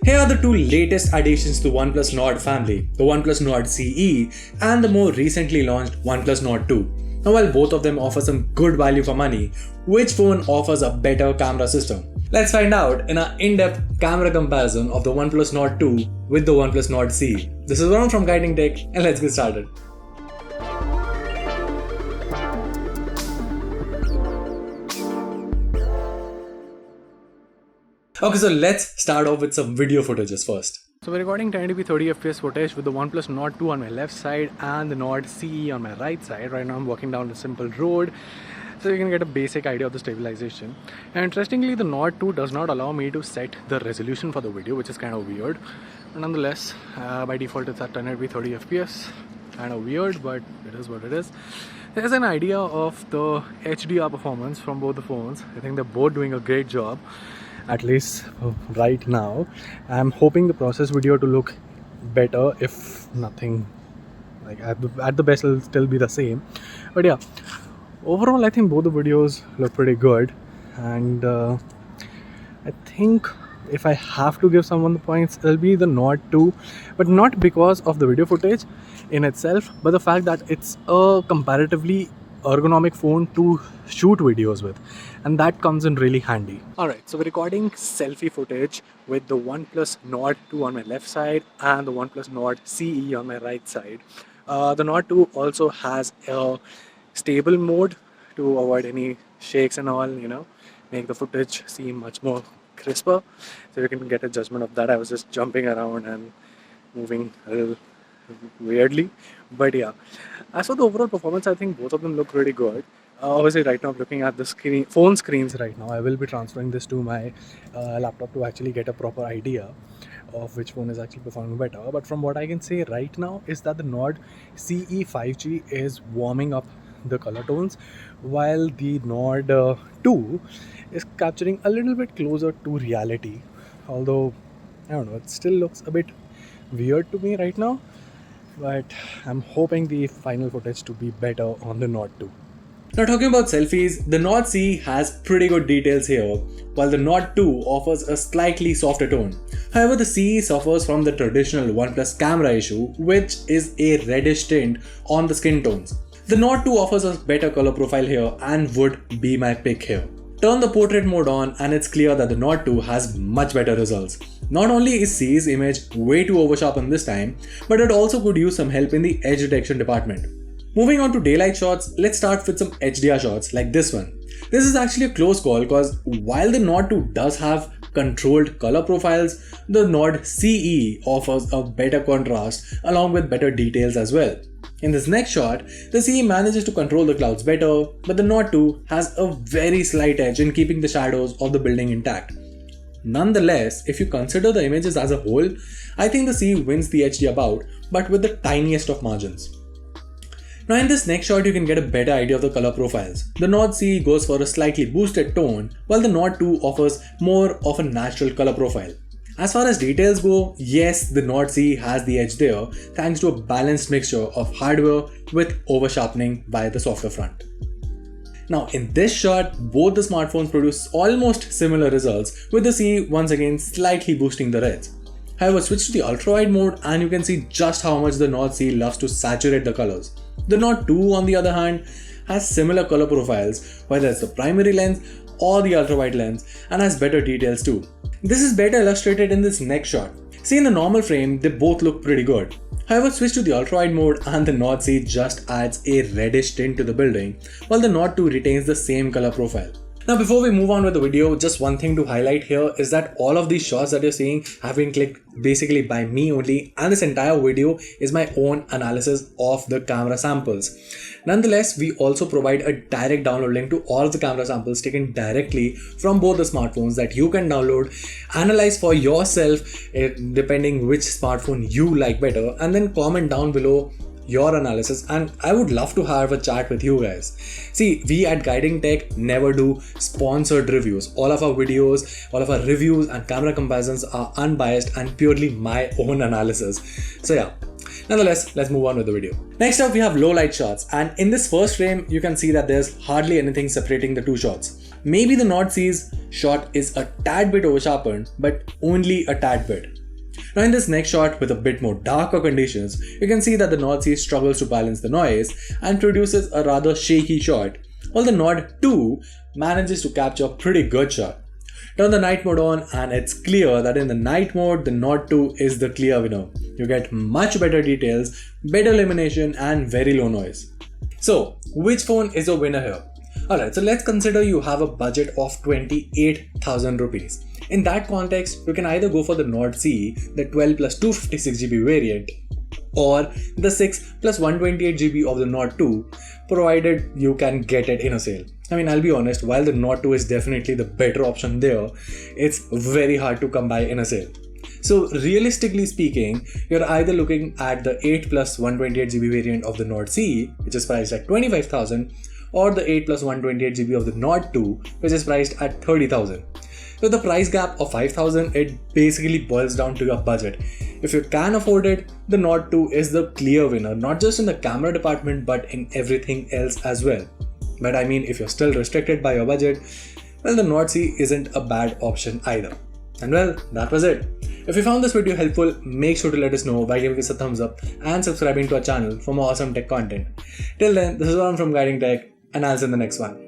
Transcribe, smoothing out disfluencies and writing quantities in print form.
Here are the two latest additions to the OnePlus Nord family, the OnePlus Nord CE and the more recently launched OnePlus Nord 2. Now while both of them offer some good value for money, which phone offers a better camera system? Let's find out in an in-depth camera comparison of the OnePlus Nord 2 with the OnePlus Nord CE. This is Varun from Guiding Tech and let's get started. Okay, so let's start off with some video footages first. So we're recording 1080p 30 fps footage with the OnePlus Nord 2 on my left side and the Nord CE on my right side. Right now I'm walking down a simple road, so you can get a basic idea of the stabilization. And interestingly, the Nord 2 does not allow me to set the resolution for the video, which is kind of weird. But nonetheless, by default it's at 1080p 30 fps. Kind of weird, but it is what it is. There's an idea of the HDR performance from both the phones. I think they're both doing a great job. At least right now. I'm hoping the process video to look better, if nothing, like at the best it'll still be the same. But yeah, overall I think both the videos look pretty good, and I think if I have to give someone the points, it'll be the Nord 2, but not because of the video footage in itself, but the fact that it's a comparatively ergonomic phone to shoot videos with, and that comes in really handy. Alright, so we're recording selfie footage with the OnePlus Nord 2 on my left side and the OnePlus Nord CE on my right side. The Nord 2 also has a stable mode to avoid any shakes and all, make the footage seem much more crisper, so you can get a judgment of that. I was just jumping around and moving a little weirdly, but yeah, as for the overall performance, I think both of them look really good. Obviously right now I'm looking at the phone screens right now. I will be transferring this to my laptop to actually get a proper idea of which phone is actually performing better, but from what I can say right now is that the Nord CE 5G is warming up the color tones, while the Nord 2 is capturing a little bit closer to reality, although I don't know, it still looks a bit weird to me right now. But I'm hoping the final footage to be better on the Nord 2. Now talking about selfies, the Nord CE has pretty good details here, while the Nord 2 offers a slightly softer tone. However, the CE suffers from the traditional OnePlus camera issue, which is a reddish tint on the skin tones. The Nord 2 offers a better color profile here and would be my pick here. Turn the portrait mode on and it's clear that the Nord 2 has much better results. Not only is CE's image way too oversharpened this time, but it also could use some help in the edge detection department. Moving on to daylight shots, let's start with some HDR shots like this one. This is actually a close call because while the Nord 2 does have controlled color profiles, the Nord CE offers a better contrast along with better details as well. In this next shot, the CE manages to control the clouds better, but the Nord 2 has a very slight edge in keeping the shadows of the building intact. Nonetheless, if you consider the images as a whole, I think the CE wins the HDR bout, but with the tiniest of margins. Now in this next shot, you can get a better idea of the color profiles. The Nord CE goes for a slightly boosted tone, while the Nord 2 offers more of a natural color profile. As far as details go, yes, the Nord CE has the edge there thanks to a balanced mixture of hardware with over-sharpening by the softer front. Now in this shot, both the smartphones produce almost similar results, with the CE once again slightly boosting the reds. However, switch to the ultra-wide mode and you can see just how much the Nord CE loves to saturate the colors. The Nord 2 on the other hand has similar color profiles, whether it's the primary lens or the ultra-wide lens, and has better details too. This is better illustrated in this next shot. See, in the normal frame, they both look pretty good. However, switch to the ultra-wide mode and the Nord CE just adds a reddish tint to the building, while the Nord 2 retains the same color profile. Now before we move on with the video, just one thing to highlight here is that all of these shots that you're seeing have been clicked basically by me only, and this entire video is my own analysis of the camera samples. Nonetheless, we also provide a direct download link to all of the camera samples taken directly from both the smartphones that you can download, analyze for yourself depending which smartphone you like better, and then comment down below your analysis, and I would love to have a chat with you guys. See, we at Guiding Tech never do sponsored reviews. All of our videos, all of our reviews and camera comparisons are unbiased and purely my own analysis. So yeah, nonetheless, let's move on with the video. Next up, we have low light shots, and in this first frame, you can see that there's hardly anything separating the two shots. Maybe the Nord CE's shot is a tad bit over-sharpened, but only a tad bit. Now in this next shot with a bit more darker conditions, you can see that the Nord C struggles to balance the noise and produces a rather shaky shot, while the Nord 2 manages to capture a pretty good shot. Turn the night mode on and it's clear that in the night mode, the Nord 2 is the clear winner. You get much better details, better illumination and very low noise. So, which phone is a winner here? Alright, so let's consider you have a budget of 28,000 rupees. In that context, you can either go for the Nord C, the 12 plus 256GB variant, or the 6 plus 128GB of the Nord 2, provided you can get it in a sale. I mean, I'll be honest, while the Nord 2 is definitely the better option there, it's very hard to come by in a sale. So realistically speaking, you're either looking at the 8 plus 128GB variant of the Nord C, which is priced at 25,000, or the 8 plus 128GB of the Nord 2, which is priced at 30,000. So the price gap of 5,000, it basically boils down to your budget. If you can afford it, the Nord 2 is the clear winner, not just in the camera department but in everything else as well. But I mean, if you're still restricted by your budget, well, the Nord C isn't a bad option either. And well, that was it. If you found this video helpful, make sure to let us know by giving us a thumbs up and subscribing to our channel for more awesome tech content. Till then, this is Varun from Guiding Tech, and I'll see you in the next one.